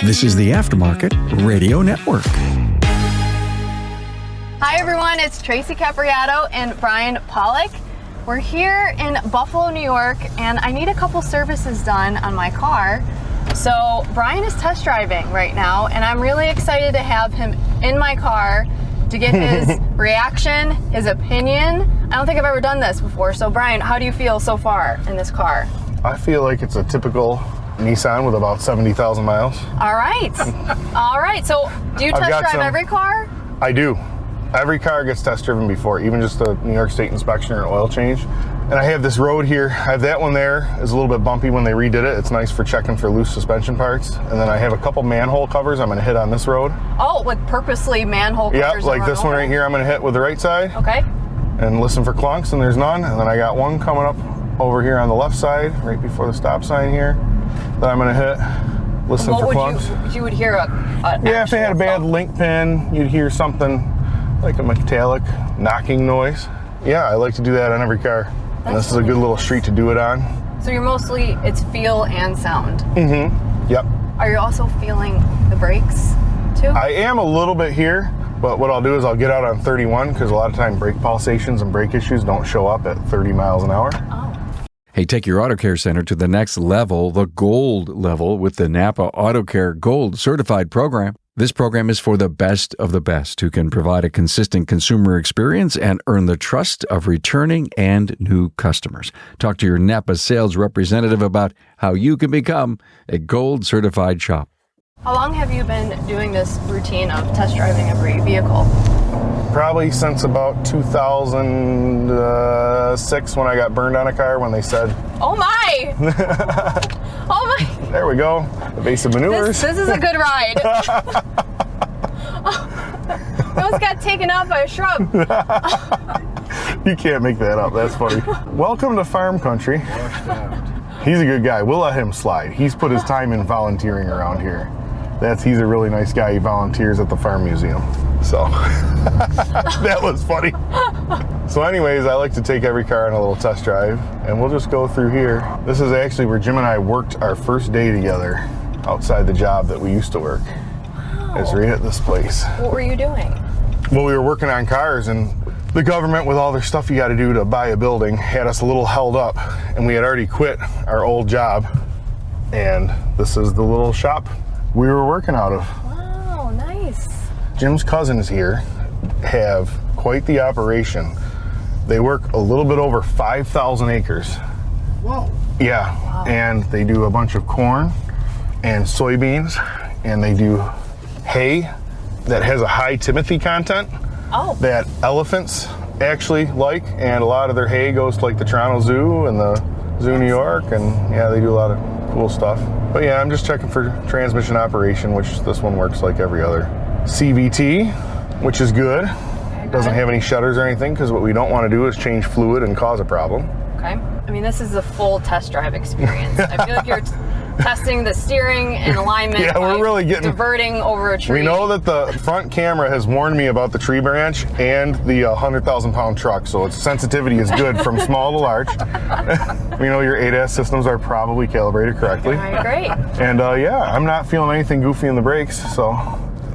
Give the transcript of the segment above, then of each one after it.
This is the Aftermarket Radio Network. Hi everyone, it's Tracy Capriotto and Bryan Pollock. We're here in Buffalo, New York, and I need a couple services done on my car. So Bryan is test driving right now, and I'm really excited to have him in my car to get his reaction, his opinion. I don't think I've ever done this before. So Bryan, how do you feel so far in this car? I feel like it's a typical Nissan with about 70,000 miles. All right. All right. So do you test drive every car? I do. Every car gets test driven before, even just a New York State inspection or oil change. And I have this road here. I have that one there. It's a little bit bumpy when they redid it. It's nice for checking for loose suspension parts. And then I have a couple manhole covers I'm going to hit on this road. Oh, with purposely manhole covers? Yeah, like this one right here I'm going to hit with the right side. Okay. And listen for clunks, and there's none. And then I got one coming up over here on the left side, right before the stop sign here, that I'm going to hit. Listen for clunks. You would hear yeah, if they had a bad link pin, you'd hear something like a metallic knocking noise. Yeah, I like to do that on every car. And this is a good little street to do it on. So you're mostly, it's feel and sound. Mm-hmm. Yep. Are you also feeling the brakes too? I am a little bit here, but what I'll do is I'll get out on 31 because a lot of time brake pulsations and brake issues don't show up at 30 miles an hour. Oh. Hey, take your auto care center to the next level, the gold level, with the NAPA Auto Care Gold Certified Program. This program is for the best of the best who can provide a consistent consumer experience and earn the trust of returning and new customers. Talk to your NAPA sales representative about how you can become a gold certified shop. How long have you been doing this routine of test driving every vehicle? Probably since about 2006 when I got burned on a car when they said, "Oh my!" Oh my! There we go. Evasive maneuvers. This is a good ride. I almost got taken out by a shrub. You can't make that up. That's funny. Welcome to farm country. He's a good guy. We'll let him slide. He's put his time in volunteering around here. He's a really nice guy. He volunteers at the farm museum. So that was funny. So anyways, I like to take every car on a little test drive, and we'll just go through here. This is actually where Jim and I worked our first day together outside the job that we used to work. Wow. It's right at this place. What were you doing? Well, we were working on cars, and the government, with all their stuff you got to do to buy a building, had us a little held up, and we had already quit our old job, and this is the little shop we were working out of. Wow, nice. Jim's cousins here have quite the operation. They work a little bit over 5,000 acres. Whoa. Yeah, wow. And they do a bunch of corn and soybeans, and they do hay that has a high Timothy content. Oh. That elephants actually like, and a lot of their hay goes to like the Toronto Zoo and the Zoo New York, and yeah, they do a lot of cool stuff. But yeah, I'm just checking for transmission operation, which this one works like every other. CVT, which is good. Doesn't have any shutters or anything, because what we don't want to do is change fluid and cause a problem. Okay. I mean, this is a full test drive experience. I feel like you're testing the steering and alignment. Yeah, we're really getting diverting over a tree. We know that the front camera has warned me about the tree branch and the 100,000-pound truck, so its sensitivity is good from small to large. We know your ADAS systems are probably calibrated correctly. All right, great. And yeah, I'm not feeling anything goofy in the brakes, so.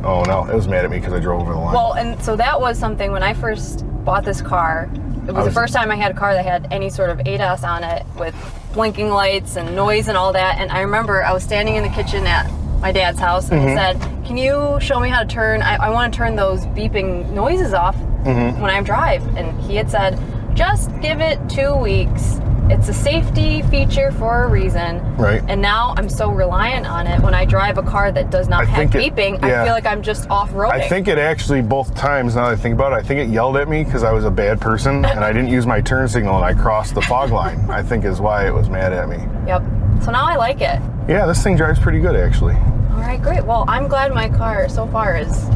Oh no, it was mad at me because I drove over the line. Well, and so that was something when I first bought this car. It was the first time I had a car that had any sort of ADAS on it with blinking lights and noise and all that. And I remember I was standing in the kitchen at my dad's house, and he said, "Can you show me how to turn? I want to turn those beeping noises off when I drive." And he had said, "Just give it 2 weeks. It's a safety feature for a reason." Right. And now I'm so reliant on it when I drive a car that does not have beeping. Yeah. I feel like I'm just off-roading. I think it actually, both times, now that I think about it, I think it yelled at me because I was a bad person and I didn't use my turn signal and I crossed the fog line, I think is why it was mad at me. Yep. So now I like it. Yeah, this thing drives pretty good, actually. All right, great. Well, I'm glad my car so far is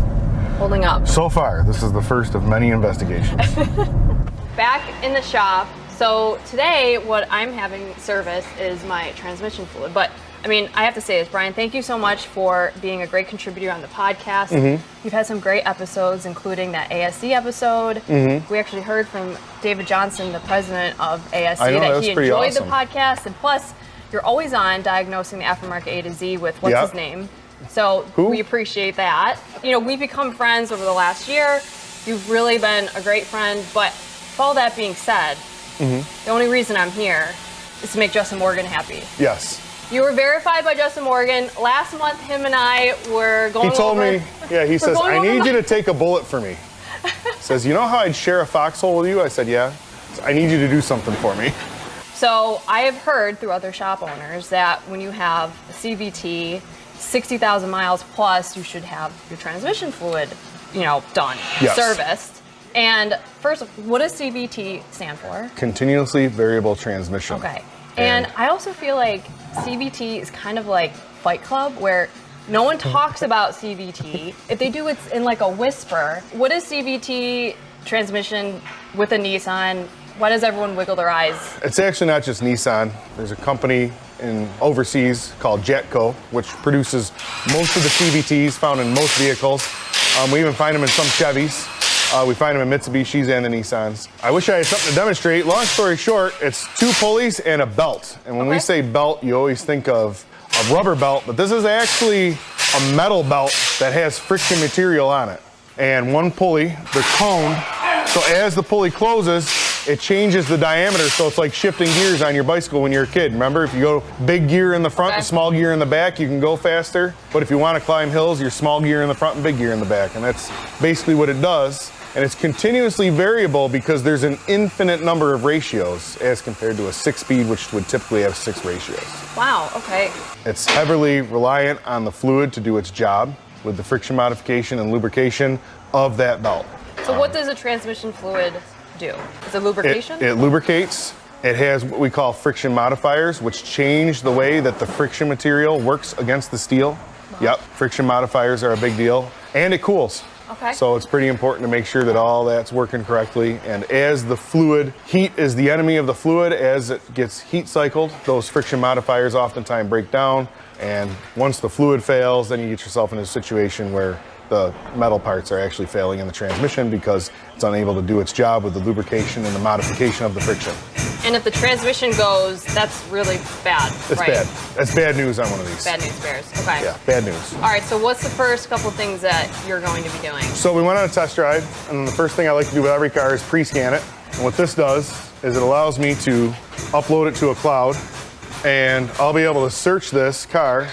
holding up. So far, this is the first of many investigations. Back in the shop. So today, what I'm having service is my transmission fluid. But I mean, I have to say this, Bryan, thank you so much for being a great contributor on the podcast. You've had some great episodes, including that ASC episode. We actually heard from David Johnson, the president of ASC, that he enjoyed the podcast. And plus, you're always on diagnosing the aftermarket A to Z with, what's his name? So Who? we appreciate that. You know, we've become friends over the last year. You've really been a great friend. But with all that being said, the only reason I'm here is to make Justin Morgan happy. Yes. You were verified by Justin Morgan. Last month, him and I were going over... He told me, he says, I need you to take a bullet for me. Says, you know how I'd share a foxhole with you? I said, yeah. I need you to do something for me. So I have heard through other shop owners that when you have a CVT, 60,000 miles plus, you should have your transmission fluid, done, serviced. And first, what does CVT stand for? Continuously variable transmission. Okay. And I also feel like CVT is kind of like Fight Club, where no one talks about CVT. If they do, it's in like a whisper. What is CVT transmission with a Nissan? Why does everyone wiggle their eyes? It's actually not just Nissan. There's a company in overseas called Jetco, which produces most of the CVTs found in most vehicles. We even find them in some Chevys. We find them in Mitsubishis and the Nissans. I wish I had something to demonstrate. Long story short, it's 2 pulleys and a belt. And when we say belt, you always think of a rubber belt, but this is actually a metal belt that has friction material on it. And one pulley, they're coned, so as the pulley closes, it changes the diameter, so it's like shifting gears on your bicycle when you're a kid. Remember, if you go big gear in the front and small gear in the back, you can go faster. But if you want to climb hills, you're small gear in the front and big gear in the back. And that's basically what it does. And it's continuously variable because there's an infinite number of ratios as compared to a 6-speed, which would typically have 6 ratios. Wow, okay. It's heavily reliant on the fluid to do its job with the friction modification and lubrication of that belt. So what does a transmission fluid do? Is it lubrication? It lubricates. It has what we call friction modifiers, which change the way that the friction material works against the steel. Yep, friction modifiers are a big deal. And it cools. Okay. So it's pretty important to make sure that all that's working correctly. And as the fluid, heat is the enemy of the fluid. As it gets heat cycled, those friction modifiers oftentimes break down. And once the fluid fails, then you get yourself in a situation where the metal parts are actually failing in the transmission because it's unable to do its job with the lubrication and the modification of the friction. And if the transmission goes, that's really bad, It's right? bad. That's bad news on one of these. Bad news bears. Okay. Yeah, bad news. All right, so what's the first couple things that you're going to be doing? So we went on a test drive, and the first thing I like to do with every car is pre-scan it. And what this does is it allows me to upload it to a cloud, and I'll be able to search this car.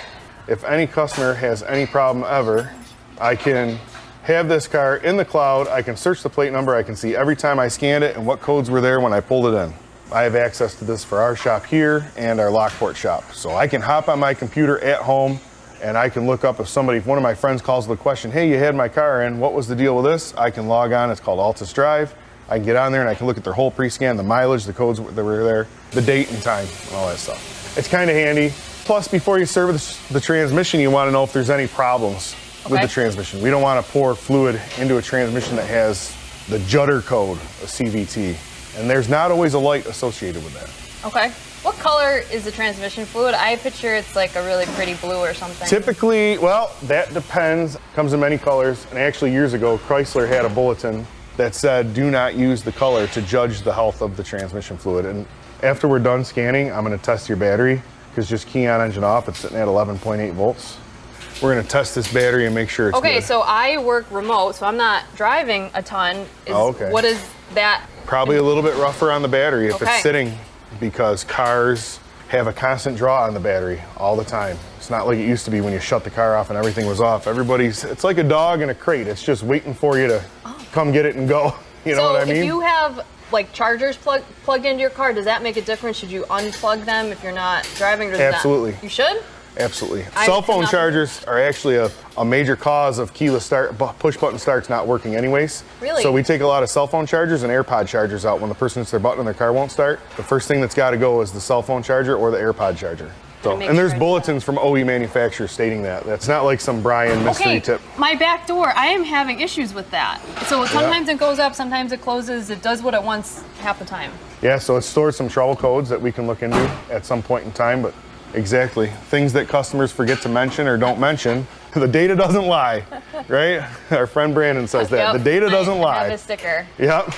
If any customer has any problem ever, I can have this car in the cloud. I can search the plate number. I can see every time I scanned it and what codes were there when I pulled it in. I have access to this for our shop here and our Lockport shop. So I can hop on my computer at home and I can look up if one of my friends calls with a question, hey, you had my car in, what was the deal with this? I can log on, it's called Altus Drive. I can get on there and I can look at their whole pre-scan, the mileage, the codes that were there, the date and time, and all that stuff. It's kind of handy. Plus, before you service the transmission, you want to know if there's any problems with the transmission. We don't want to pour fluid into a transmission that has the judder code, a CVT. And there's not always a light associated with that. Okay. What color is the transmission fluid? I picture it's like a really pretty blue or something. Typically, well, that depends. Comes in many colors. And actually, years ago, Chrysler had a bulletin that said, do not use the color to judge the health of the transmission fluid. And after we're done scanning, I'm going to test your battery, because just key on engine off, it's sitting at 11.8 volts. We're going to test this battery and make sure it's good. So I work remote, so I'm not driving a ton. What is that? Probably a little bit rougher on the battery if it's sitting, because cars have a constant draw on the battery all the time. It's not like it used to be when you shut the car off and everything was off. It's like a dog in a crate. It's just waiting for you to come get it and go. You know what I mean? So if you have like chargers plugged into your car, does that make a difference? Should you unplug them if you're not driving? Or Absolutely. You should? Absolutely. Cell phone chargers are actually a major cause of keyless start, push button starts not working anyways. Really? So we take a lot of cell phone chargers and AirPod chargers out when the person hits their button and their car won't start. The first thing that's got to go is the cell phone charger or the AirPod charger. So, and there's bulletins from OE manufacturers stating that. That's not like some Bryan mystery tip. My back door, I am having issues with that. So sometimes it goes up, sometimes it closes. It does what it wants half the time. Yeah, so it stores some trouble codes that we can look into at some point in time, but exactly. Things that customers forget to mention or don't mention. The data doesn't lie, right? Our friend Brandon says that. The data doesn't lie. I have a sticker. Yep.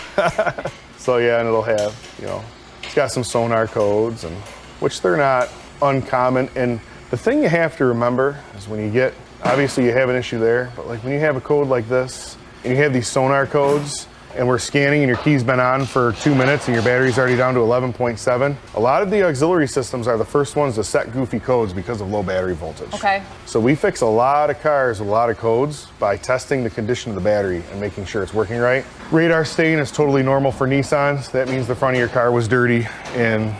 So yeah, and it'll have, it's got some sonar codes, and which they're not uncommon. And The thing you have to remember is when you get, obviously you have an issue there, but like when you have a code like this, and you have these sonar codes, and we're scanning and your key's been on for 2 minutes and your battery's already down to 11.7, a lot of the auxiliary systems are the first ones to set goofy codes because of low battery voltage. Okay. So we fix a lot of cars with a lot of codes by testing the condition of the battery and making sure it's working right. Radar stain is totally normal for Nissans. That means the front of your car was dirty, and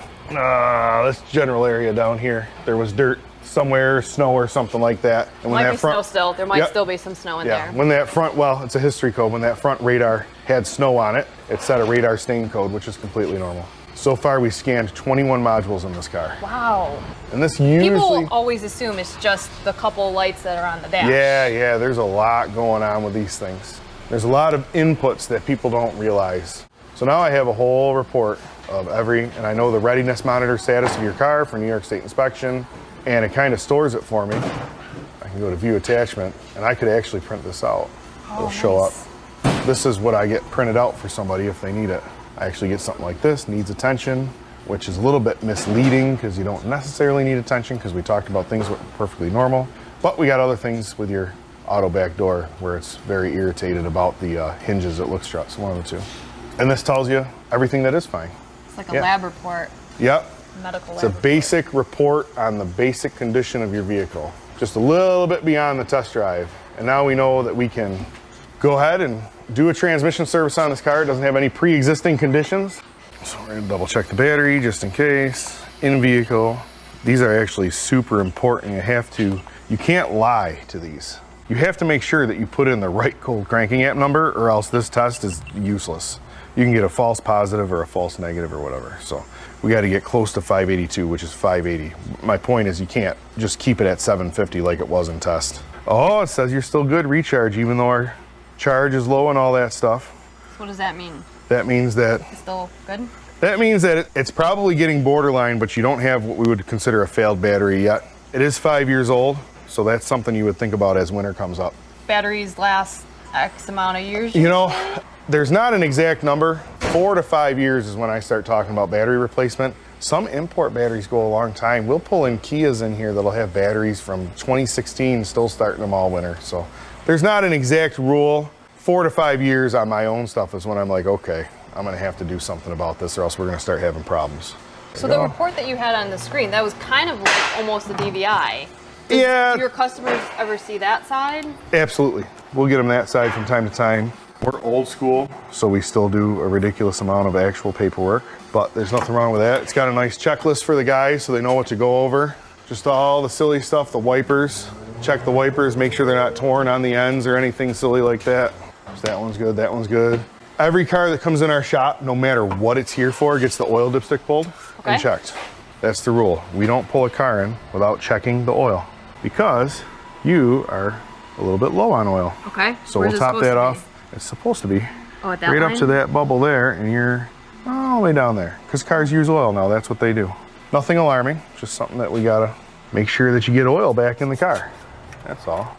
this general area down here, there was dirt somewhere, snow or something like that. And when Might that be front, snow still. There might still be some snow in there. when that front, well, it's a history code. When that front radar had snow on it, it set a radar stain code, which is completely normal. So far, we scanned 21 modules in this car. Wow. And this usually... People always assume it's just the couple lights that are on the dash. Yeah, there's a lot going on with these things. There's a lot of inputs that people don't realize. So now I have a whole report of and I know the readiness monitor status of your car for New York State inspection, and it kind of stores it for me. I can go to view attachment, and I could actually print this out. It'll show up. This is what I get printed out for somebody if they need it. I actually get something like this, needs attention, which is a little bit misleading because you don't necessarily need attention because we talked about things that were perfectly normal. But we got other things with your auto back door where it's very irritated about the hinges that look struts, one of the two. And this tells you everything that is fine. It's like a lab report. Yep. Medical lab It's a basic report on the basic condition of your vehicle. Just a little bit beyond the test drive. And now we know that we can go ahead and do a transmission service on this car. It doesn't have any pre-existing conditions. So we're gonna double check the battery just in case. In vehicle. These are actually super important. You can't lie to these. You have to make sure that you put in the right cold cranking amp number or else this test is useless. You can get a false positive or a false negative or whatever. So we got to get close to 582, which is 580. My point is you can't just keep it at 750 like it was in test. Oh, it says you're still good recharge even though our charge is low and all that stuff. So what does that mean? That means that It's still good? That means that it's probably getting borderline, but you don't have what we would consider a failed battery yet. It is 5 years old, so that's something you would think about as winter comes up. Batteries last X amount of years? You know, there's not an exact number. 4 to 5 years is when I start talking about battery replacement. Some import batteries go a long time. We'll pull in Kias in here that'll have batteries from 2016 still starting them all winter. So there's not an exact rule. 4 to 5 years on my own stuff is when I'm like, okay, I'm gonna have to do something about this or else we're gonna start having problems. So the report that you had on the screen, that was kind of like almost a DVI. Do your customers ever see that side? Absolutely. We'll get them that side from time to time. We're old school, so we still do a ridiculous amount of actual paperwork, but there's nothing wrong with that. It's got a nice checklist for the guys so they know what to go over. Just all the silly stuff, the wipers. Check the wipers, make sure they're not torn on the ends or anything silly like that. So that one's good, that one's good. Every car that comes in our shop, no matter what it's here for, gets the oil dipstick pulled and checked. That's the rule. We don't pull a car in without checking the oil because you are a little bit low on oil. Okay. So we'll top that off. It's supposed to be at that right line? up to that bubble there, and you're all the way down there. Because cars use oil now, that's what they do. Nothing alarming, just something that we gotta make sure that you get oil back in the car. That's all.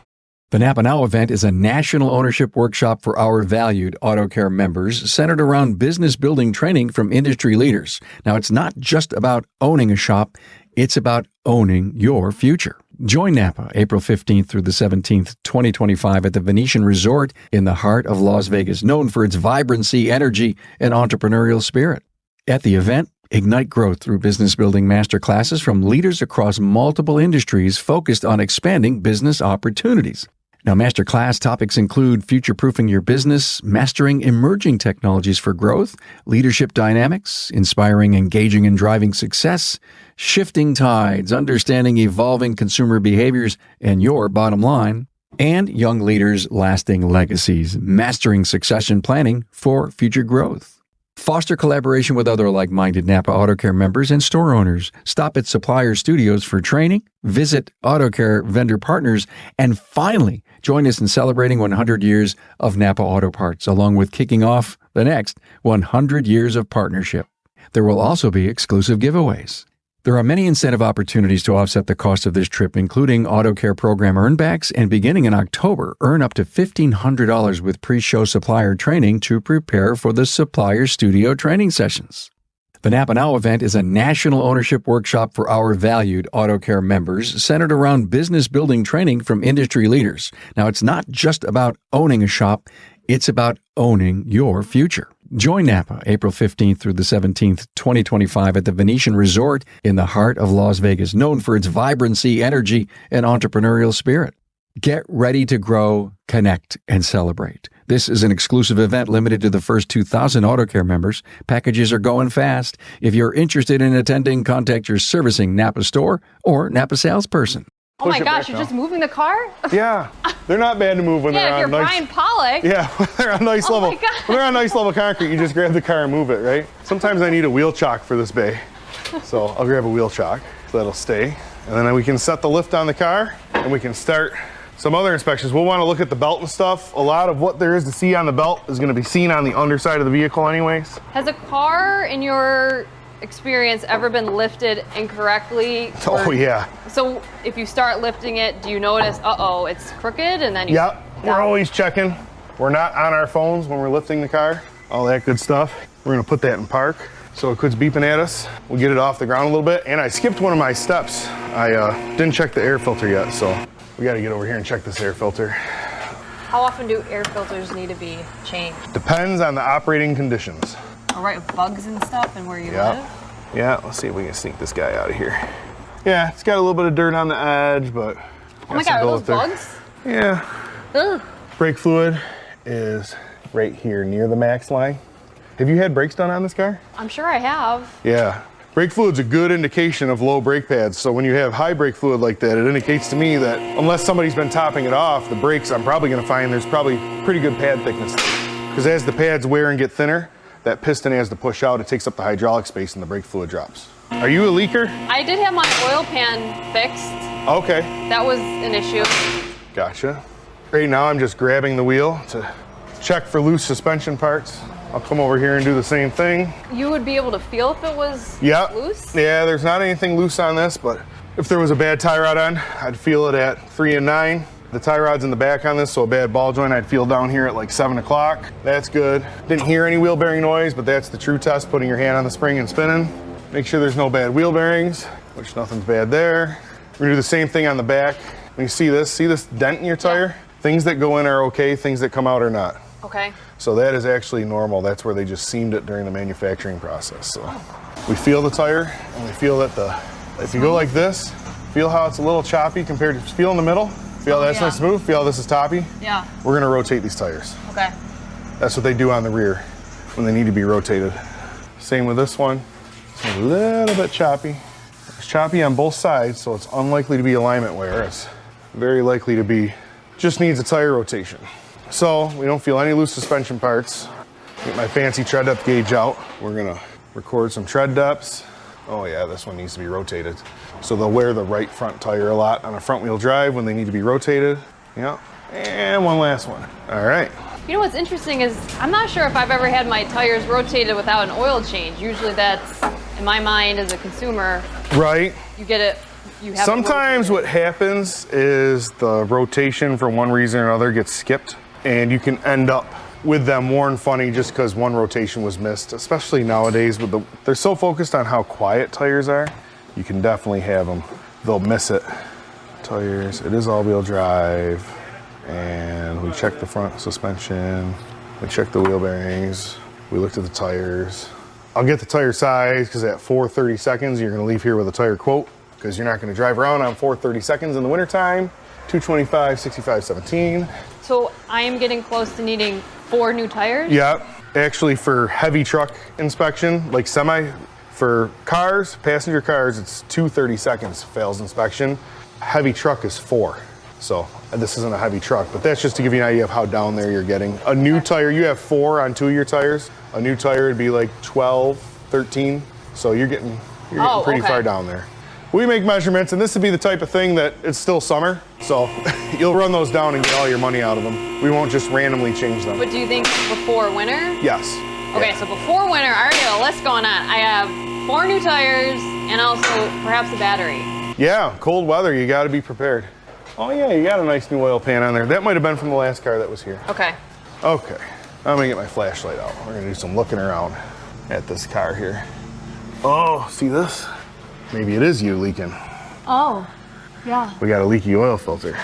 The NAPA Now event is a national ownership workshop for our valued AutoCare members centered around business building training from industry leaders. Now, it's not just about owning a shop, it's about owning your future. Join NAPA April 15th through the 17th, 2025 at the Venetian Resort in the heart of Las Vegas, known for its vibrancy, energy, and entrepreneurial spirit. At the event, ignite growth through business building masterclasses from leaders across multiple industries focused on expanding business opportunities. Now, masterclass topics include future-proofing your business, mastering emerging technologies for growth, leadership dynamics, inspiring, engaging, and driving success, shifting tides, understanding evolving consumer behaviors and your bottom line, and young leaders' lasting legacies, mastering succession planning for future growth. Foster collaboration with other like-minded NAPA AutoCare members and store owners. Stop at Supplier Studios for training, visit AutoCare vendor partners, and finally, join us in celebrating 100 years of NAPA Auto Parts, along with kicking off the next 100 years of partnership. There will also be exclusive giveaways. There are many incentive opportunities to offset the cost of this trip, including AutoCare program earnbacks, and beginning in October, earn up to $1,500 with pre-show supplier training to prepare for the Supplier Studio training sessions. The NAPA Now event is a national ownership workshop for our valued auto care members centered around business building training from industry leaders. Now, it's not just about owning a shop, it's about owning your future. Join NAPA April 15th through the 17th, 2025 at the Venetian Resort in the heart of Las Vegas, known for its vibrancy, energy, and entrepreneurial spirit. Get ready to grow, connect, and celebrate. This is an exclusive event limited to the first 2,000 AutoCare members. Packages are going fast. If you're interested in attending, contact your servicing NAPA store or NAPA salesperson. Oh my gosh, you're just moving the car? Yeah, they're not bad to move when they're on if you're nice. Bryan Pollock. Yeah, when they're on nice level. My God. When they're on nice level concrete, you just grab the car and move it, right? Sometimes I need a wheel chock for this bay, so I'll grab a wheel chock so that'll stay, and then we can set the lift on the car and we can start some other inspections. We'll want to look at the belt and stuff. A lot of what there is to see on the belt is going to be seen on the underside of the vehicle anyways. Has a car, in your experience, ever been lifted incorrectly? Oh yeah. So if you start lifting it, do you notice, uh-oh, it's crooked, and then you... Yep, we're always checking. We're not on our phones when we're lifting the car. All that good stuff. We're going to put that in park so it quits beeping at us. We'll get it off the ground a little bit. And I skipped one of my steps. I didn't check the air filter yet, so we got to get over here and check this air filter. How often do air filters need to be changed? Depends on the operating conditions. All right, with bugs and stuff and where you live? Yeah, let's see if we can sneak this guy out of here. Yeah, it's got a little bit of dirt on the edge, but... Oh my God, are those bugs? Yeah. Ugh. Brake fluid is right here near the max line. Have you had brakes done on this car? I'm sure I have. Yeah. Brake fluid's a good indication of low brake pads. So when you have high brake fluid like that, it indicates to me that unless somebody's been topping it off, the brakes, I'm probably gonna find there's probably pretty good pad thickness. Because as the pads wear and get thinner, that piston has to push out, it takes up the hydraulic space and the brake fluid drops. Are you a leaker? I did have my oil pan fixed. Okay. That was an issue. Gotcha. Right now I'm just grabbing the wheel to check for loose suspension parts. I'll come over here and do the same thing. You would be able to feel if it was loose? Yeah, there's not anything loose on this, but if there was a bad tie rod on, I'd feel it at 3 and 9. The tie rod's in the back on this, so a bad ball joint I'd feel down here at like 7 o'clock. That's good. Didn't hear any wheel bearing noise, but that's the true test, putting your hand on the spring and spinning. Make sure there's no bad wheel bearings, which nothing's bad there. We're gonna do the same thing on the back. When you see this dent in your tire? Yeah. Things that go in are okay, things that come out are not. Okay. So that is actually normal. That's where they just seamed it during the manufacturing process. So we feel the tire and we feel that if you go like this, feel how it's a little choppy compared to, feel in the middle, feel that's nice smooth, feel how this is toppy. Yeah. We're gonna rotate these tires. Okay. That's what they do on the rear when they need to be rotated. Same with this one. It's a little bit choppy. It's choppy on both sides, so it's unlikely to be alignment wear. It's very likely to be, just needs a tire rotation. So we don't feel any loose suspension parts. Get my fancy tread depth gauge out. We're gonna record some tread depths. Oh yeah, this one needs to be rotated. So they'll wear the right front tire a lot on a front wheel drive when they need to be rotated. Yeah, and one last one. All right. You know what's interesting is I'm not sure if I've ever had my tires rotated without an oil change. Usually that's, in my mind as a consumer, right. You get it. Sometimes what happens is the rotation for one reason or another gets skipped, and you can end up with them worn funny just because one rotation was missed, especially nowadays with they're so focused on how quiet tires are. You can definitely have them, they'll miss it. Tires, it is all-wheel drive, and we checked the front suspension, we checked the wheel bearings, we looked at the tires. I'll get the tire size because at 4:30 seconds, you're gonna leave here with a tire quote because you're not gonna drive around on 4:30 seconds in the wintertime. 225, 65, 17. So I am getting close to needing 4 new tires? Yeah, actually for heavy truck inspection, like for cars, passenger cars, it's 2:30 seconds fails inspection. Heavy truck is 4. So this isn't a heavy truck, but that's just to give you an idea of how down there you're getting. A new tire, you have 4 on 2 of your tires. A new tire would be like 12, 13. So you're getting pretty far down there. We make measurements, and this would be the type of thing that it's still summer, so you'll run those down and get all your money out of them. We won't just randomly change them. But do you think before winter? Yes. Okay, so before winter, I already have a list going on. I have 4 new tires and also perhaps a battery. Yeah, cold weather, you gotta be prepared. Oh yeah, you got a nice new oil pan on there. That might have been from the last car that was here. Okay. Okay, I'm gonna get my flashlight out. We're gonna do some looking around at this car here. Oh, see this? Maybe it is you leaking. Oh, yeah. We got a leaky oil filter.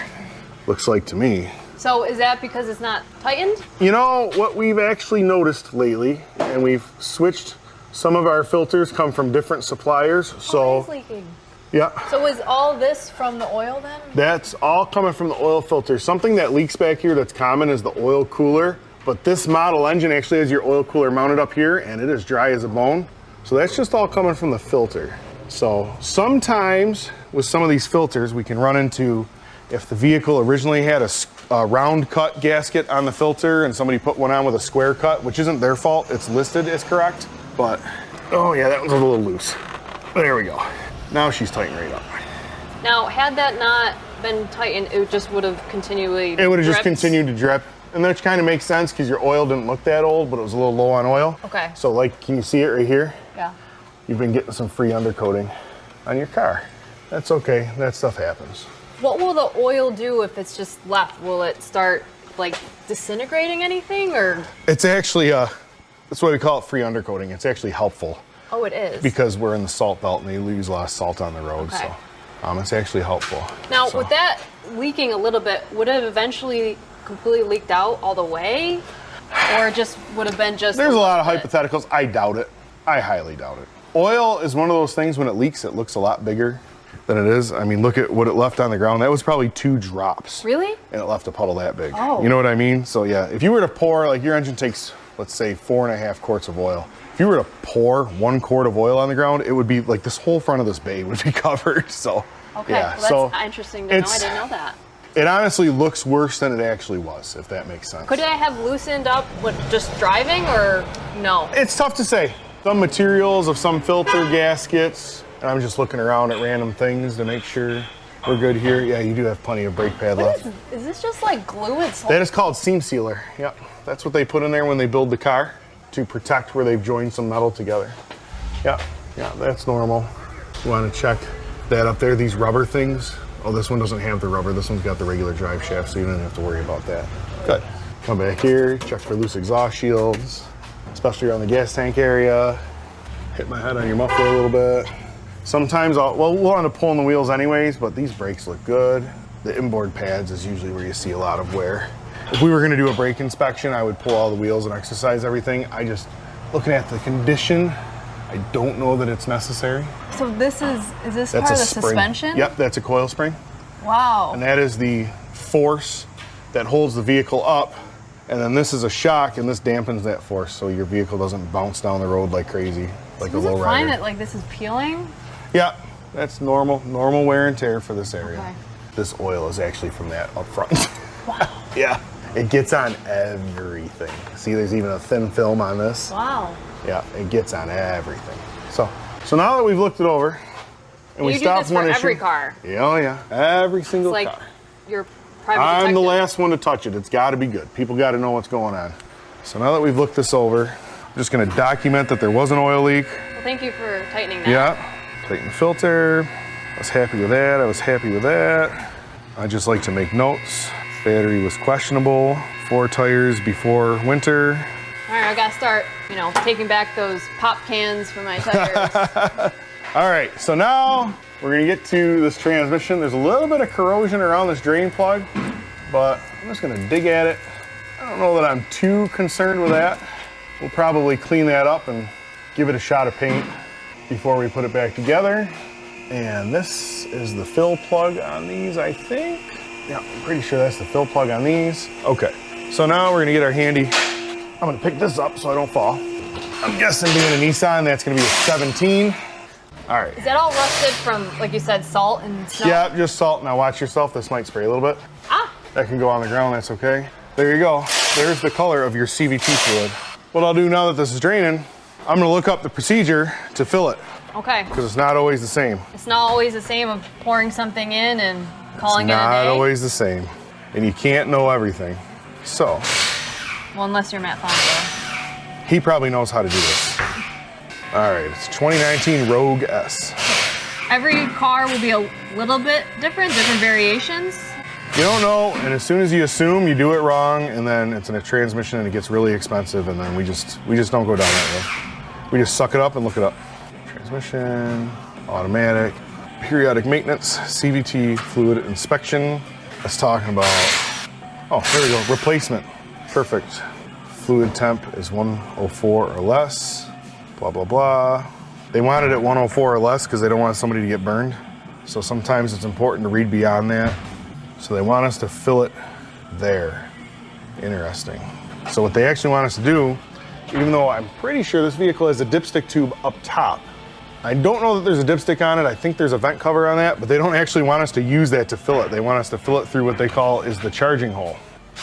Looks like to me. So is that because it's not tightened? You know, what we've actually noticed lately, and we've switched, some of our filters come from different suppliers, so. It's leaking. Yeah. So is all this from the oil then? That's all coming from the oil filter. Something that leaks back here that's common is the oil cooler, but this model engine actually has your oil cooler mounted up here, and it is dry as a bone. So that's just all coming from the filter. So sometimes with some of these filters, we can run into, if the vehicle originally had a round cut gasket on the filter and somebody put one on with a square cut, which isn't their fault, it's listed as correct, but, oh yeah, that one's a little loose. There we go. Now she's tightened right up. Now, had that not been tightened, it just would have continually It would have just continued to drip. And that kind of makes sense because your oil didn't look that old, but it was a little low on oil. Okay. So like, can you see it right here? Yeah. You've been getting some free undercoating on your car. That's okay, that stuff happens. What will the oil do if it's just left? Will it start like disintegrating anything or? It's actually, that's why we call it free undercoating. It's actually helpful. Oh, it is. Because we're in the salt belt and they lose a lot of salt on the road, Okay. so it's actually helpful. Now, So- with that leaking a little bit, would it have eventually completely leaked out all the way? Or it just would have been just There's a lot of bit? hypotheticals. I doubt it. I highly doubt it. Oil is one of those things, when it leaks, it looks a lot bigger than it is. I mean, look at what it left on the ground. That was probably 2 drops. Really? And it left a puddle that big. Oh. You know what I mean? So yeah, if you were to pour, like your engine takes, let's say 4.5 quarts of oil. If you were to pour 1 quart of oil on the ground, it would be like this whole front of this bay would be covered. So Okay, yeah, well, that's interesting to know. I didn't know that. It honestly looks worse than it actually was, if that makes sense. Could I have loosened up with just driving or no? It's tough to say. Some materials of some filter gaskets, and I'm just looking around at random things to make sure we're good here. Yeah, you do have plenty of brake pad left. Is this just like glue and salt? That is called seam sealer. Yep, that's what they put in there when they build the car to protect where they've joined some metal together. Yep, yeah, that's normal. You want to check that up there, these rubber things. Oh, this one doesn't have the rubber. This one's got the regular drive shaft, so you don't have to worry about that. Good. Come back here, check for loose exhaust shields, especially around the gas tank area. Hit my head on your muffler a little bit. Sometimes we'll end up pulling the wheels anyways, but these brakes look good. The inboard pads is usually where you see a lot of wear. If we were gonna do a brake inspection, I would pull all the wheels and exercise everything. Looking at the condition, I don't know that it's necessary. So this is this That's part a of the spring. suspension? Yep, that's a coil spring. Wow. And that is the force that holds the vehicle up. And then this is a shock, and this dampens that force, so your vehicle doesn't bounce down the road like crazy, like a Does it low find rider. that like this is peeling? Yeah, that's normal wear and tear for this area. Okay. This oil is actually from that up front. Wow. Yeah, it gets on everything. See, there's even a thin film on this. Wow. Yeah, it gets on everything. So now that we've looked it over, and we You do stopped this for one issue. every car. Yeah, oh yeah, every single It's like car. your private I'm detective. the last one to touch it. It's got to be good. People got to know what's going on. So now that we've looked this over, I'm just going to document that there was an oil leak. Well, thank you for tightening that. Yeah, tighten the filter. I was happy with that. I was happy with that. I just like to make notes. Battery was questionable. 4 tires before winter. All right, I gotta start, taking back those pop cans for my tires. All right, so now we're gonna get to this transmission. There's a little bit of corrosion around this drain plug, but I'm just gonna dig at it. I don't know that I'm too concerned with that. We'll probably clean that up and give it a shot of paint before we put it back together. And this is the fill plug on these, I think. Yeah, I'm pretty sure that's the fill plug on these. Okay, so now we're gonna get our handy. I'm gonna pick this up so I don't fall. I'm guessing being a Nissan, that's gonna be a 17. All right. Is that all rusted from, like you said, salt and snow? Yeah, just salt. Now watch yourself. This might spray a little bit. Ah! That can go on the ground, that's okay. There you go. There's the color of your CVT fluid. What I'll do now that this is draining, I'm gonna look up the procedure to fill it, Okay. because it's not always the same. It's not always the same of pouring something in and calling it a Not day. always the same. And you can't know everything. So, Well, unless you're Matt Fonzo. he probably knows how to do this. All right, it's 2019 Rogue S. Every car will be a little bit different variations. You don't know, and as soon as you assume, you do it wrong, and then it's in a transmission and it gets really expensive, and then we just don't go down that road. We just suck it up and look it up. transmission, automatic, periodic maintenance, CVT fluid inspection. That's talking about, oh, there we go, replacement. Perfect. Fluid temp is 104 or less, blah, blah, blah. They want it at 104 or less because they don't want somebody to get burned. So sometimes it's important to read beyond that. So they want us to fill it there. Interesting. So what they actually want us to do, even though I'm pretty sure this vehicle has a dipstick tube up top, I don't know that there's a dipstick on it. I think there's a vent cover on that, but they don't actually want us to use that to fill it. They want us to fill it through what they call is the charging hole.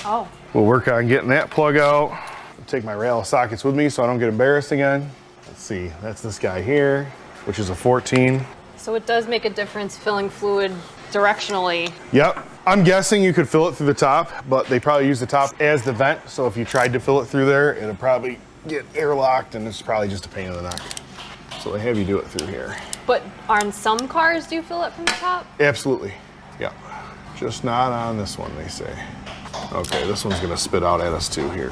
Oh. We'll work on getting that plug out. I'll take my rail sockets with me so I don't get embarrassed again. Let's see, that's this guy here, which is a 14. So it does make a difference filling fluid directionally. Yep. I'm guessing you could fill it through the top, but they probably use the top as the vent. So if you tried to fill it through there, it'll probably get airlocked and it's probably just a pain in the neck. So they have you do it through here. But on some cars, do you fill it from the top? Absolutely. Yep. Just not on this one, they say. Okay, this one's gonna spit out at us too here.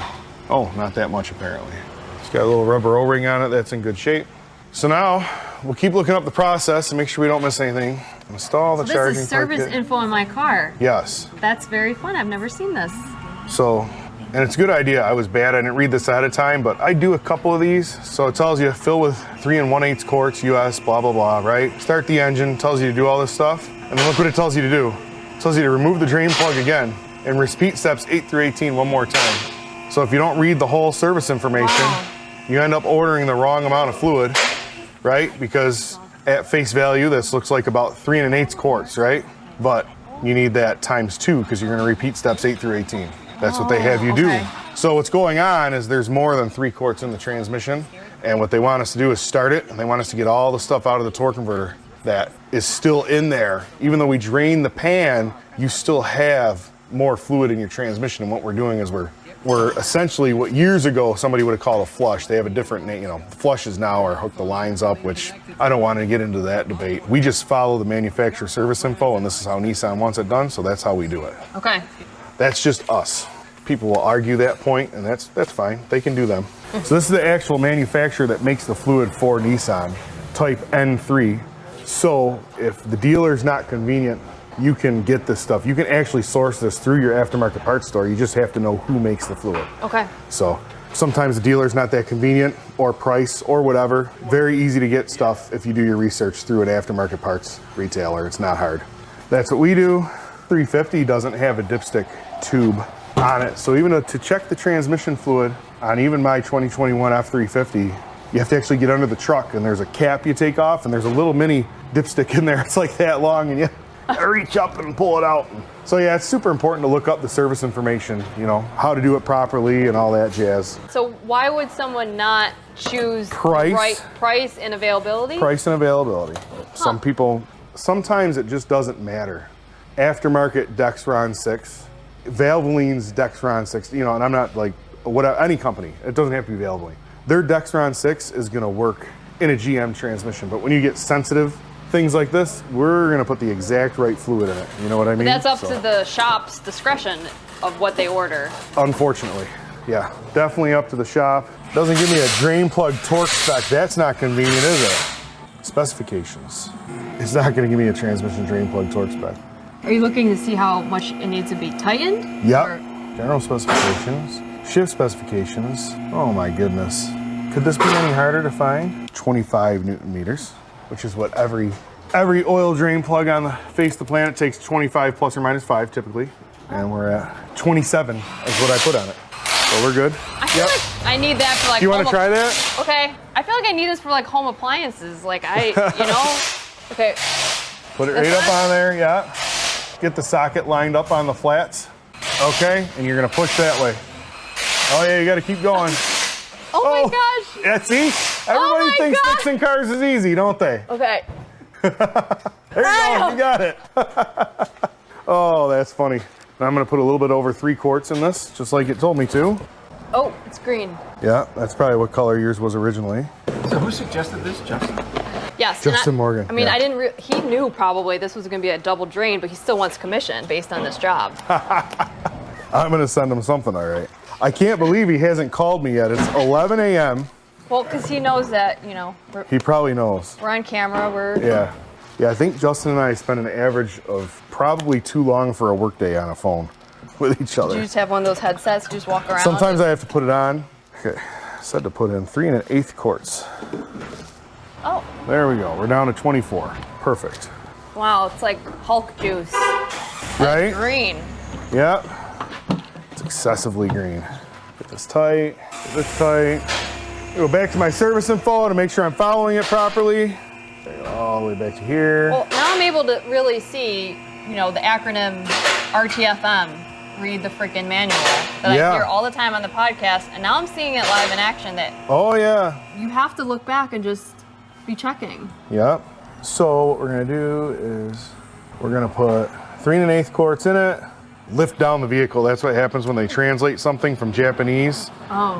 Oh, not that much apparently. It's got a little rubber O-ring on it, that's in good shape. So now, we'll keep looking up the process and make sure we don't miss anything. Install the charging This is service kit. info on my car. Yes. That's very fun. I've never seen this. So, and it's a good idea. I was bad, I didn't read this ahead of time, but I do a couple of these. So it tells you fill with 3 1/8 quarts, US, blah, blah, blah, right? Start the engine, tells you to do all this stuff. And then look what it tells you to do. It tells you to remove the drain plug again and repeat steps 8 through 18 one more time. So if you don't read the whole service information, you end up ordering the wrong amount of fluid, right? Because at face value, this looks like about 3 1/8 quarts, right? But you need that times 2 because you're gonna repeat steps 8 through 18. That's what they have you do. So what's going on is there's more than 3 quarts in the transmission. And what they want us to do is start it, and they want us to get all the stuff out of the torque converter that is still in there. Even though we drain the pan, you still have more fluid in your transmission. And what we're doing is we're essentially what years ago somebody would have called a flush. They have a different name, you know, flushes now are hook the lines up, which I don't want to get into that debate. We just follow the manufacturer service info, and this is how Nissan wants it done, so that's how we do it. Okay. That's just us. People will argue that point, and that's fine. They can do them. So this is the actual manufacturer that makes the fluid for Nissan, type N3. So if the dealer's not convenient, you can get this stuff. You can actually source this through your aftermarket parts store. You just have to know who makes the fluid. Okay. So sometimes the dealer's not that convenient, or price, or whatever. Very easy to get stuff if you do your research through an aftermarket parts retailer. It's not hard. That's what we do. 350 doesn't have a dipstick tube on it. So even to check the transmission fluid on even my 2021 F350, you have to actually get under the truck, and there's a cap you take off, and there's a little mini dipstick in there. It's like that long, and you reach up and pull it out. So yeah, it's super important to look up the service information, you know, how to do it properly and all that jazz. So why would someone not choose Price. the right price and availability? Price and availability. Some people, sometimes it just doesn't matter. Aftermarket Dexron 6, Valvoline's Dexron 6, you know, and I'm not like, whatever, any company, it doesn't have to be Valvoline. Their Dexron 6 is gonna work in a GM transmission, but when you get sensitive things like this, we're gonna put the exact right fluid in it, you know what I mean? But that's up to the shop's discretion of what they order. Unfortunately, yeah, definitely up to the shop. Doesn't give me a drain plug torque spec, that's not convenient, is it? Specifications. It's not gonna give me a transmission drain plug torque spec. Are you looking to see how much it needs to be tightened? Yep. Or- General specifications, shift specifications. Oh my goodness. Could this be any harder to find? 25 Newton meters, which is what every oil drain plug on the face of the planet takes 25 plus or minus 5 typically. And we're at 27 is what I put on it. So we're good. I feel like I need that for like. You want to try that? Okay. I feel like I need this for like home appliances. Like you know. Okay. Put it right up on there, yeah. Get the socket lined up on the flats. Okay, and you're gonna push that way. Oh yeah, you gotta keep going. Oh my gosh. Yeah, see? Everybody thinks fixing cars is easy, don't they? Okay. There you go, you got it. Oh, that's funny. Now I'm gonna put a little bit over 3 quarts in this, just like it told me to. Oh, it's green. Yeah, that's probably what color yours was originally. So who suggested this, Justin? Yes. Justin Morgan. I mean, yeah. I didn't. He knew probably this was going to be a double drain, but he still wants commission based on this job. I'm gonna send him something, all right. I can't believe he hasn't called me yet. It's 11 a.m. Well, because he knows that, He probably knows. we're on camera. Yeah. Yeah, I think Justin and I spend an average of probably too long for a workday on a phone with each other. You just have one of those headsets, you just walk around. Sometimes I have to put it on. Okay, said to put in 3 1/8 quarts. Oh, There we go. We're down to 24. Perfect. wow, it's like Hulk juice. Right? Green. Yep. It's excessively green. Get this tight. Get this tight. Go back to my service info to make sure I'm following it properly. Take it all the way back to here. Well, now I'm able to really see, the acronym RTFM. Read the freaking manual that I hear all the time on the podcast, and now I'm seeing it live in action that Oh yeah. you have to look back and just be checking. Yep. So what we're gonna do is we're gonna put 3 1/8 quarts in it, lift down the vehicle. That's what happens when they translate something from Japanese,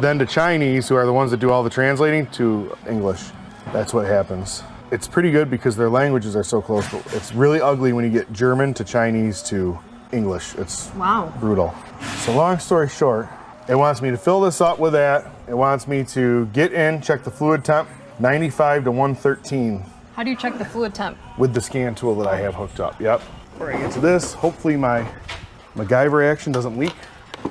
then to Chinese, who are the ones that do all the translating, to English. That's what happens. It's pretty good because their languages are so close, but it's really ugly when you get German to Chinese to English. It's brutal. So long story short, it wants me to fill this up with that. It wants me to get in, check the fluid temp, 95 to 113 How do you check the fluid temp? with the scan tool that I have hooked up. Yep. We're gonna get to this. Hopefully my MacGyver action doesn't leak.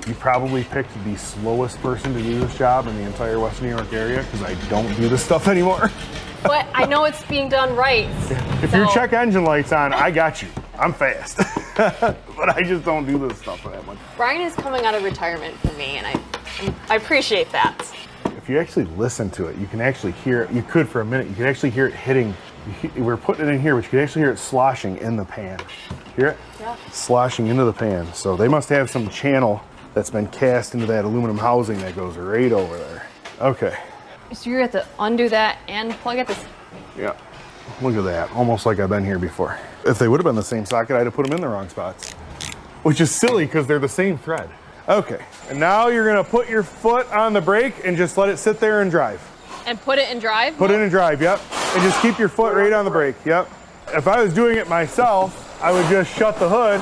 You probably picked the slowest person to do this job in the entire Western New York area because I don't do this stuff anymore. But I know it's being done right. If your check engine light's on, I got you. I'm fast. But I just don't do this stuff for that much. Brian is coming out of retirement for me, and I appreciate that. If you actually listen to it, you can actually hear it. You could for a minute. You can actually hear it hitting. We're putting it in here, but you can actually hear it sloshing in the pan. Hear it? Yeah. It's sloshing into the pan. So they must have some channel that's been cast into that aluminum housing that goes right over there. Okay. So you have to undo that and plug it this. Yeah. Look at that. Almost like I've been here before. If they would have been the same socket, I'd have put them in the wrong spots. Which is silly because they're the same thread. Okay. And now you're going to put your foot on the brake and just let it sit there and drive. And put it in drive? Put it in drive, yep. And just keep your foot right on the brake, yep. If I was doing it myself, I would just shut the hood,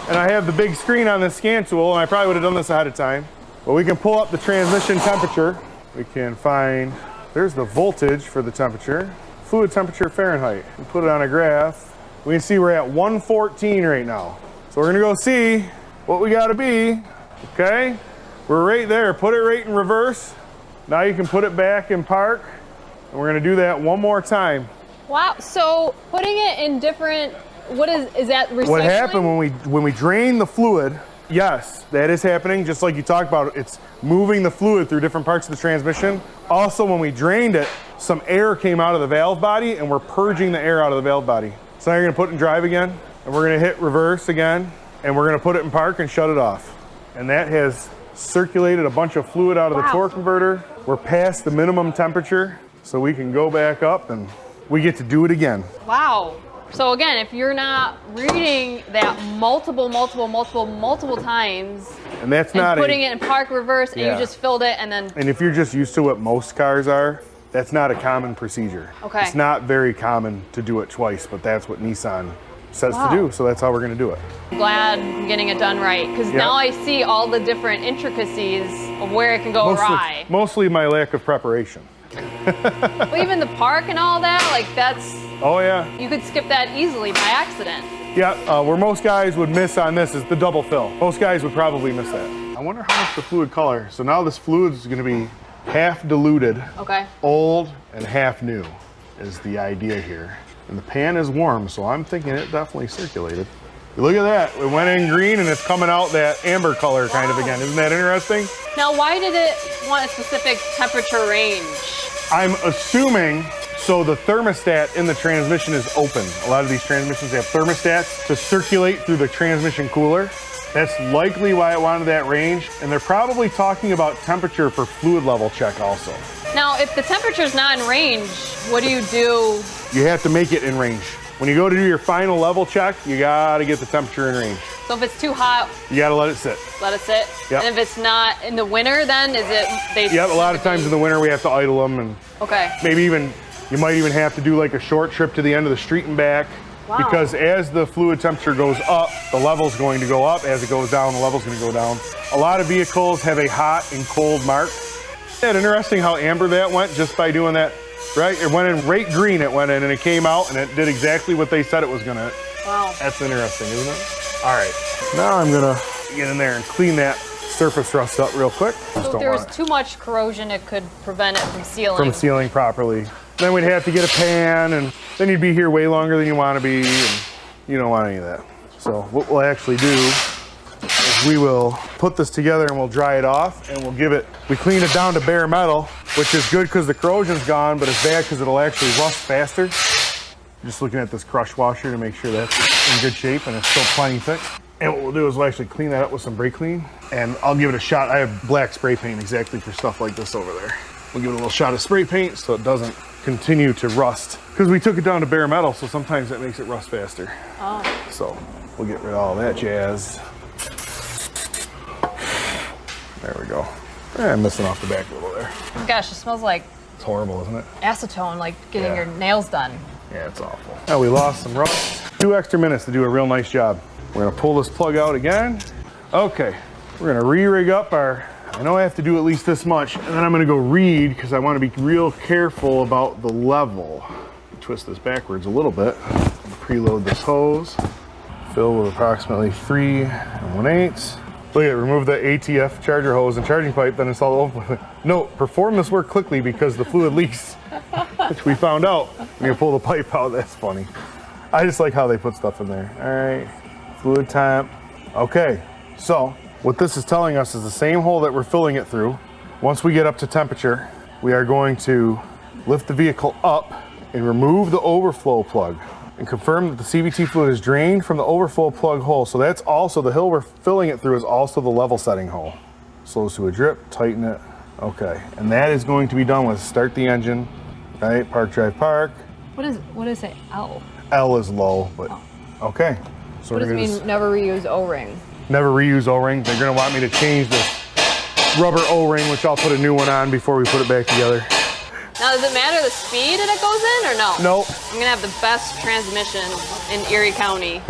and I have the big screen on the scan tool, and I probably would have done this ahead of time. But we can pull up the transmission temperature. We can find, there's the voltage for the temperature. Fluid temperature Fahrenheit. We put it on a graph. We can see we're at 114 right now. So we're gonna go see what we gotta be, okay? We're right there, put it right in reverse. Now you can put it back in park, and we're gonna do that one more time. Wow, so putting it in different, is that recycling? What happened when we drain the fluid, yes, that is happening, just like you talked about, it's moving the fluid through different parts of the transmission. Also, when we drained it, some air came out of the valve body, and we're purging the air out of the valve body. So now you're gonna put it in drive again, and we're gonna hit reverse again, and we're gonna put it in park and shut it off. And that has circulated a bunch of fluid out of the torque converter. We're past the minimum temperature, so we can go back up and we get to do it again. Wow. So again, if you're not reading that multiple times, And that's not putting it in park reverse, and you just filled it, and then. And if you're just used to what most cars are, that's not a common procedure. Okay. It's not very common to do it twice, but that's what Nissan says to do, so that's how we're gonna do it. I'm glad I'm getting it done right, because now I see all the different intricacies of where it can go awry. Mostly my lack of preparation. But even the park and all that, like that's. Oh yeah. You could skip that easily by accident. Yeah, where most guys would miss on this is the double fill. Most guys would probably miss that. I wonder how much the fluid color. So now this fluid is gonna be half diluted, old, and half new is the idea here. And the pan is warm, so I'm thinking it definitely circulated. Look at that, it went in green and it's coming out that amber color kind of again. Isn't that interesting? Now, why did it want a specific temperature range? I'm assuming, so the thermostat in the transmission is open. A lot of these transmissions have thermostats to circulate through the transmission cooler. That's likely why it wanted that range. And they're probably talking about temperature for fluid level check also. Now, if the temperature's not in range, what do you do? You have to make it in range. When you go to do your final level check, you gotta get the temperature in range. So if it's too hot, you gotta let it sit. Let it sit? Yep. And if it's not in the winter, then is it? Yep, a lot of times in the winter we have to idle them, and maybe even, you might even have to do like a short trip to the end of the street and back. Wow. Because as the fluid temperature goes up, the level's going to go up. As it goes down, the level's gonna go down. A lot of vehicles have a hot and cold mark. Yeah, interesting how amber that went just by doing that, right? It went in right green, it went in, and it came out, and it did exactly what they said it was gonna. Wow. That's interesting, isn't it? All right, now I'm gonna get in there and clean that surface rust up real quick. So if there was too much corrosion, it could prevent it from sealing. From sealing properly. Then we'd have to get a pan, and then you'd be here way longer than you want to be, and you don't want any of that. So what we'll actually do is we will put this together and we'll dry it off, and we clean it down to bare metal, which is good because the corrosion's gone, but it's bad because it'll actually rust faster. Just looking at this crush washer to make sure that's in good shape and it's still plenty thick. And what we'll do is we'll actually clean that up with some brake clean, and I'll give it a shot. I have black spray paint exactly for stuff like this over there. We'll give it a little shot of spray paint so it doesn't continue to rust, because we took it down to bare metal, so sometimes that makes it rust faster. Oh. So we'll get rid of all that jazz. There we go. I'm missing off the back a little there. Oh gosh, it smells like It's horrible, isn't it? acetone, like getting your nails done. Yeah, it's awful. Now we lost some rust. 2 extra minutes to do a real nice job. We're gonna pull this plug out again. Okay, we're gonna re-rig up I know I have to do at least this much, and then I'm gonna go read, because I wanna be real careful about the level. Twist this backwards a little bit. Preload this hose. Fill with approximately 3 1/8. Look at it, remove the ATF charger hose and charging pipe, then install the open. Note, perform this work quickly because the fluid leaks, which we found out when you pull the pipe out. That's funny. I just like how they put stuff in there. All right, fluid temp. Okay, so what this is telling us is the same hole that we're filling it through. Once we get up to temperature, we are going to lift the vehicle up and remove the overflow plug and confirm that the CVT fluid is drained from the overflow plug hole. So that's also, the hole we're filling it through is also the level setting hole. Slows to a drip, tighten it. Okay, and that is going to be done with start the engine, right? Park, drive, park. What is it? L? L is low, but okay. So What does it mean, never reuse O-ring? Never reuse O-ring. They're gonna want me to change this rubber O-ring, which I'll put a new one on before we put it back together. Now, does it matter the speed that it goes in or no? Nope. I'm gonna have the best transmission in Erie County.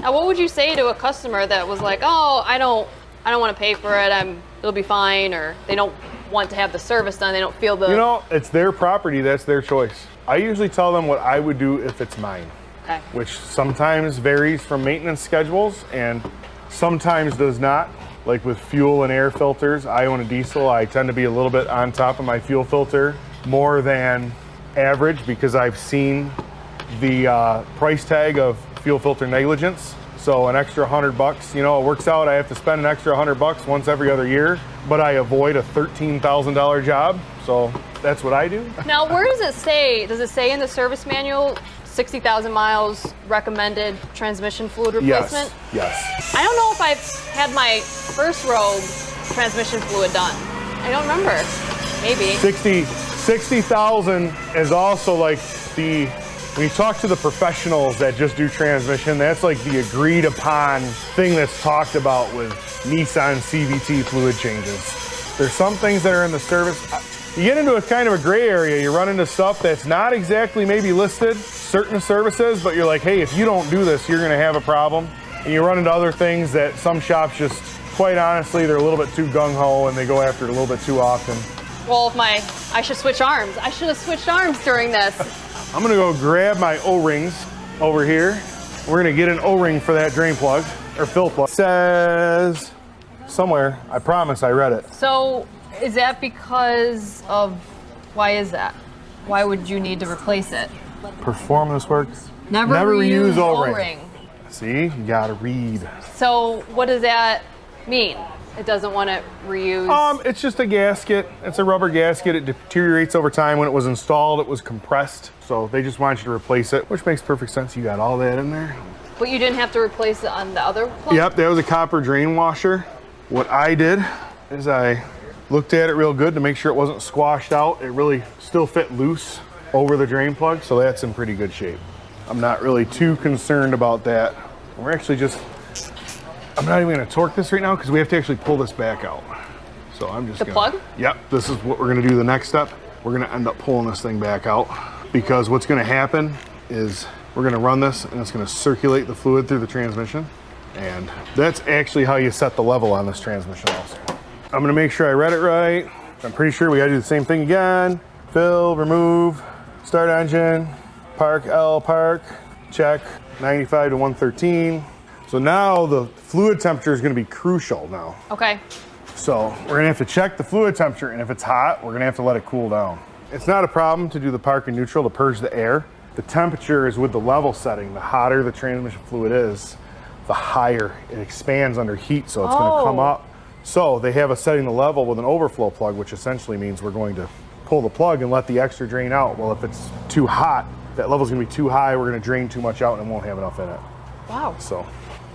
Now, what would you say to a customer that was like, oh, I don't want to pay for it. It'll be fine, or they don't want to have the service done. They don't feel the. You know, it's their property. That's their choice. I usually tell them what I would do if it's mine. Okay. Which sometimes varies from maintenance schedules and sometimes does not. Like with fuel and air filters, I own a diesel. I tend to be a little bit on top of my fuel filter more than average because I've seen the price tag of fuel filter negligence. So an extra $100, you know, it works out. I have to spend an extra $100 once every other year, but I avoid a $13,000 job. So that's what I do. Now, where does it say? Does it say in the service manual 60,000 miles recommended transmission fluid replacement? Yes. I don't know if I've had my first rogue transmission fluid done. I don't remember. Maybe. 60,000 is also like when you talk to the professionals that just do transmission, that's like the agreed upon thing that's talked about with Nissan CVT fluid changes. There's some things that are in the service. You get into a kind of a gray area. You run into stuff that's not exactly maybe listed, certain services, but you're like, hey, if you don't do this, you're gonna have a problem. And you run into other things that some shops just, quite honestly, they're a little bit too gung-ho and they go after it a little bit too often. Well, I should switch arms. I should have switched arms during this. I'm gonna go grab my O-rings over here. We're gonna get an O-ring for that drain plug, or fill plug. It says somewhere, I promise I read it. So is that because of, why is that? Why would you need to replace it? Perform this work. Never reuse O-ring. See, you gotta read. So what does that mean? It doesn't want to reuse? It's just a gasket. It's a rubber gasket. It deteriorates over time. When it was installed, it was compressed. So they just want you to replace it, which makes perfect sense. You got all that in there. But you didn't have to replace it on the other plug? Yep, that was a copper drain washer. What I did is I looked at it real good to make sure it wasn't squashed out. It really still fit loose over the drain plug, so that's in pretty good shape. I'm not really too concerned about that. We're actually just, I'm not even gonna torque this right now because we have to actually pull this back out. So I'm just The plug? Yep, this is what we're gonna do the next step. We're gonna end up pulling this thing back out because what's gonna happen is we're gonna run this and it's gonna circulate the fluid through the transmission. And that's actually how you set the level on this transmission also. I'm gonna make sure I read it right. I'm pretty sure we gotta do the same thing again. Fill, remove, start engine, park L, park, check, 95 to 113. So now the fluid temperature is gonna be crucial now. Okay. So we're gonna have to check the fluid temperature, and if it's hot, we're gonna have to let it cool down. It's not a problem to do the park in neutral to purge the air. The temperature is with the level setting. The hotter the transmission fluid is, the higher it expands under heat, so it's gonna come up. So they have us setting the level with an overflow plug, which essentially means we're going to pull the plug and let the extra drain out. Well, if it's too hot, that level's gonna be too high, we're gonna drain too much out and it won't have enough in it. Wow. So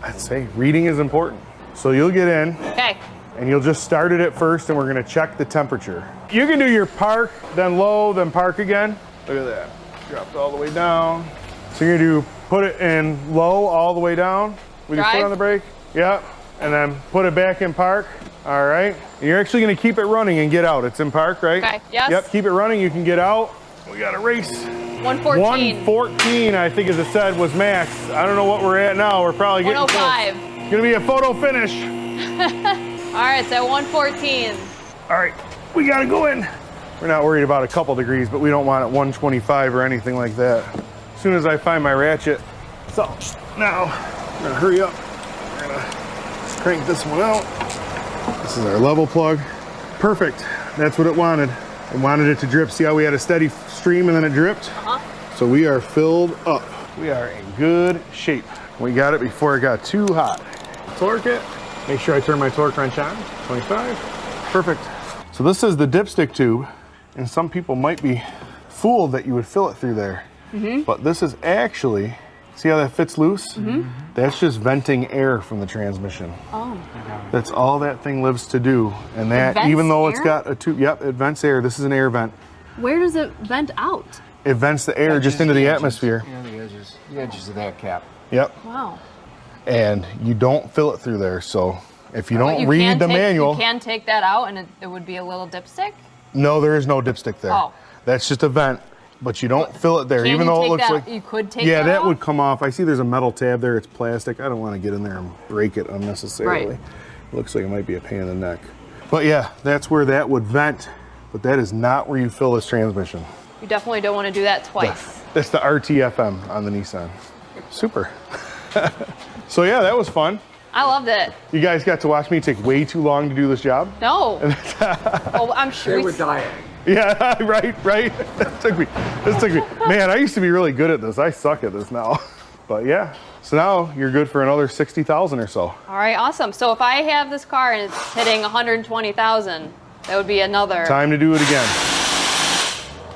I'd say reading is important. So you'll get in. Okay. And you'll just start it at first, and we're gonna check the temperature. You can do your park, then low, then park again. Look at that, dropped all the way down. So you're gonna do, put it in low all the way down with your foot on the brake. Yep, and then put it back in park. All right, you're actually gonna keep it running and get out. It's in park, right? Okay, yes. Yep, keep it running, you can get out. We got a race. 114. 114, I think as it said, was max. I don't know what we're at now. We're probably getting 105. close. It's gonna be a photo finish. All right, it's at 114. All right, we gotta go in. We're not worried about a couple degrees, but we don't want it 125 or anything like that. As soon as I find my ratchet. So now, we're gonna hurry up. We're gonna just crank this one out. This is our level plug. Perfect, that's what it wanted. It wanted it to drip. See how we had a steady stream and then it dripped? So we are filled up. We are in good shape. We got it before it got too hot. Torque it. Make sure I turn my torque wrench on, 25. Perfect. So this is the dipstick tube, and some people might be fooled that you would fill it through there. But this is actually, see how that fits loose? That's just venting air from the transmission. Oh. That's all that thing lives to do. And that, even though it's got a tube, yep, it vents air. This is an air vent. Where does it vent out? It vents the air just into the atmosphere. Yeah, the edges of that cap. Yep. Wow. And you don't fill it through there. So if you don't You read can the manual. You can take that out and it would be a little dipstick? No, there is no dipstick there. Oh. That's just a vent, but you don't fill it there, Can even you though it take looks that- like. you could take Yeah, that that off? would come off. I see there's a metal tab there. It's plastic. I don't want to get in there and break it unnecessarily. Right. It looks like it might be a pain in the neck. But yeah, that's where that would vent, but that is not where you fill this transmission. You definitely don't want to do that twice. That's the RTFM on the Nissan. Super. So yeah, that was fun. I loved it. You guys got to watch me take way too long to do this job. No. Oh, I'm sure. They were dying. Yeah, right. This took me. Man, I used to be really good at this. I suck at this now. But yeah, so now you're good for another 60,000 or so. All right, awesome. So if I have this car and it's hitting 120,000, that would be another. Time to do it again.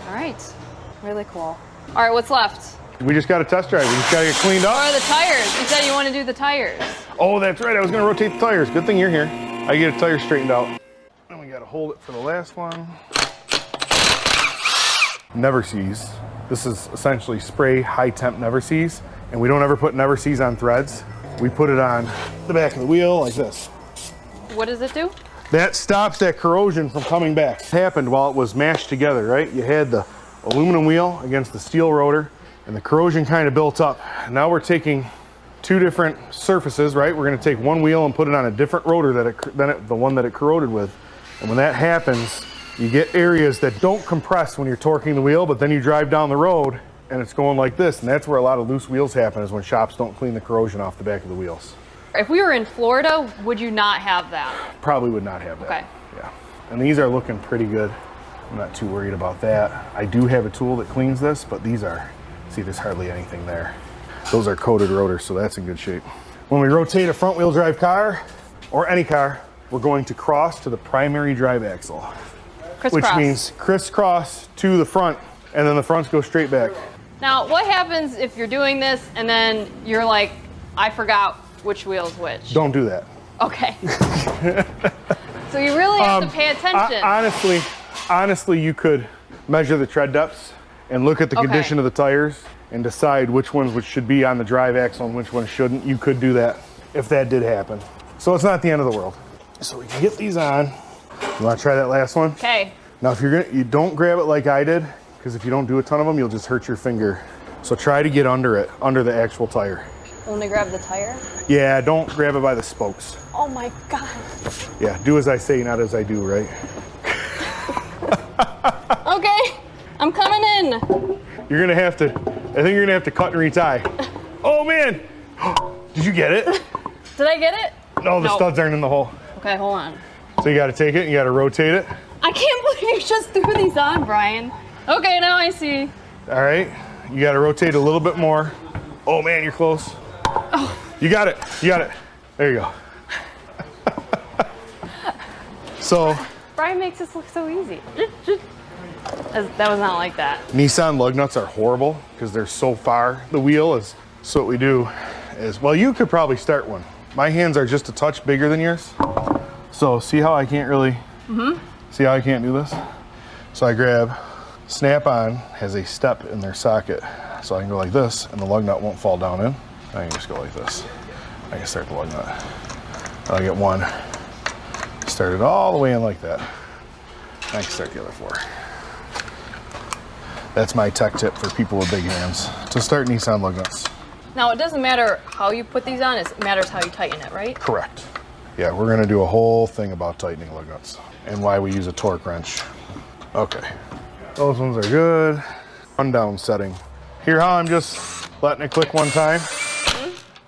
All right, really cool. All right, what's left? We just got a test drive. We just got to get cleaned Or up. the tires. You said you want to do the tires. Oh, that's right. I was going to rotate the tires. Good thing you're here. I get a tire straightened out. And we got to hold it for the last one. Never Sees. This is essentially spray high temp Never Sees. And we don't ever put Never Sees on threads. We put it on the back of the wheel like this. What does it do? That stops that corrosion from coming back. It happened while it was mashed together, right? You had the aluminum wheel against the steel rotor, and the corrosion kind of built up. Now we're taking two different surfaces, right? We're gonna take one wheel and put it on a different rotor than the one that it corroded with. And when that happens, you get areas that don't compress when you're torquing the wheel, but then you drive down the road and it's going like this. And that's where a lot of loose wheels happen, is when shops don't clean the corrosion off the back of the wheels. If we were in Florida, would you not have that? Probably would not have that. Okay. Yeah. And these are looking pretty good. I'm not too worried about that. I do have a tool that cleans this, but these are, see, there's hardly anything there. Those are coated rotors, so that's in good shape. When we rotate a front wheel drive car, or any car, we're going to cross to the primary drive axle. Crisscross. Which means crisscross to the front, and then the fronts go straight back. Now, what happens if you're doing this and then you're like, I forgot which wheel's which? Don't do that. Okay. So you really have to pay attention. Honestly, you could measure the tread depths and look at the condition of the tires and decide which ones should be on the drive axle and which ones shouldn't. You could do that if that did happen. So it's not the end of the world. So we can get these on. You want to try that last one? Okay. Now, if you don't grab it like I did, because if you don't do a ton of them, you'll just hurt your finger. So try to get under it, under the actual tire. Only grab the tire? Yeah, don't grab it by the spokes. Oh my God. Yeah, do as I say, not as I do, right? Okay, I'm coming in. You're gonna have to, I think you're gonna have to cut and retie. Oh man! Did you get it? Did I get it? No, the No. studs aren't in the hole. Okay, hold on. So you gotta take it, you gotta rotate it. I can't believe you just threw these on, Brian. Okay, now I see. All right, you gotta rotate a little bit more. Oh man, you're close. Oh. You got it, you got it. There you go. So, Brian makes this look so easy. That was not like that. Nissan lug nuts are horrible because they're so far. The wheel is, so what we do is, well, you could probably start one. My hands are just a touch bigger than yours. So see how I can't really, see how I can't do this? So I grab, Snap-on has a step in their socket. So I can go like this and the lug nut won't fall down in. I can just go like this. I can start the lug nut. I get one, start it all the way in like that. I can start the other four. That's my tech tip for people with big hands, to start Nissan lug nuts. Now, it doesn't matter how you put these on, it matters how you tighten it, right? Correct. Yeah, we're gonna do a whole thing about tightening lug nuts and why we use a torque wrench. Okay, those ones are good. Rundown setting. Hear how I'm just letting it click one time?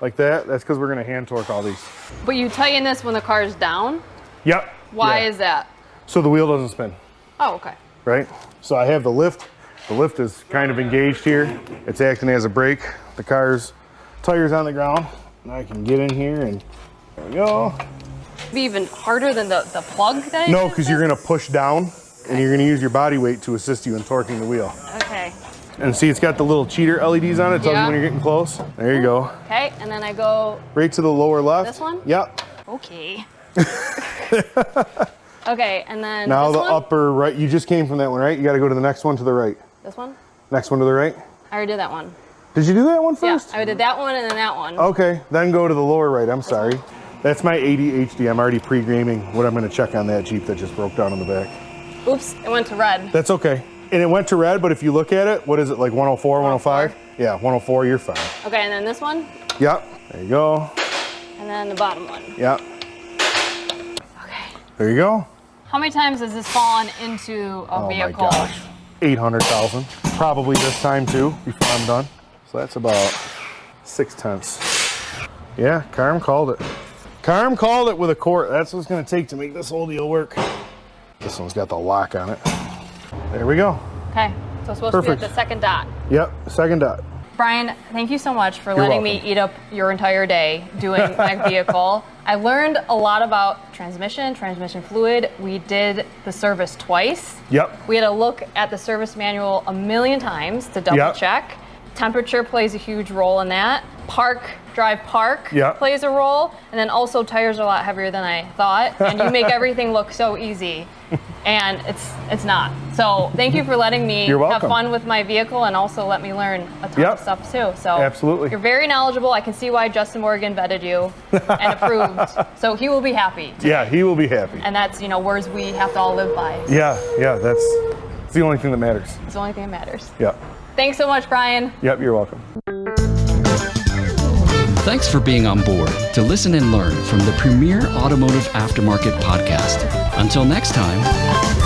Like that? That's because we're gonna hand torque all these. But you tighten this when the car's down? Yep. Why Yeah. is that? So the wheel doesn't spin, Oh, okay. right? So I have the lift. The lift is kind of engaged here. It's acting as a brake. The car's tire's on the ground. And I can get in here and there we go. Be even harder than the plug that I No, used? because you're gonna push down and you're gonna use your body weight to assist you in torquing the wheel. Okay. And see, it's got the little cheater LEDs on it. It tells Yeah. you when you're getting close. There you go. Okay, and then I go, Right to the lower left. This one? Yep. okay. Okay, and then Now this the one? upper right. You just came from that one, right? You got to go to the next one to the right. This one? Next one to the right. I already did that one. Did you do that one first? Yeah, I did that one and then that one. Okay, then go to the lower right. I'm sorry. That's my ADHD. I'm already pre-gaming what I'm going to check on that Jeep that just broke down in the back. Oops, it went to red. That's okay. And it went to red, but if you look at it, what is it, like 104, 105? Yeah, 104, you're fine. Okay, and then this one, Yep, there you go. and then the bottom one. Yep, Okay. there you go. How many times has this fallen into a vehicle? Oh my gosh, 800,000. Probably this time too, before I'm done. So that's about 6/10. Yeah, Carm called it. Carm called it with a quart. That's what it's gonna take to make this whole deal work. This one's got the lock on it. There we go. Okay, so it's supposed Perfect. to be at the second dot. Yep, second dot. Brian, thank you so much for You're letting me welcome. eat up your entire day doing my vehicle. I learned a lot about transmission fluid. We did the service twice. Yep. We had to look at the service manual a million times to double Yep. check. Temperature plays a huge role in that. Drive park Yep. plays a role. And then also tires are a lot heavier than I thought. And you make everything look so easy. And it's not. So thank you for letting me You're have welcome. fun with my vehicle and also let me learn a ton Yep. of stuff too. So Absolutely. you're very knowledgeable. I can see why Justin Morgan vetted you and approved. So he will be happy. Yeah, he will be happy. And that's, words we have to all live by. Yeah, that's the only thing that matters. It's the only thing that matters. Yep. Thanks so much, Brian. Yep, you're welcome. Thanks for being on board to listen and learn from the premier automotive aftermarket podcast. Until next time.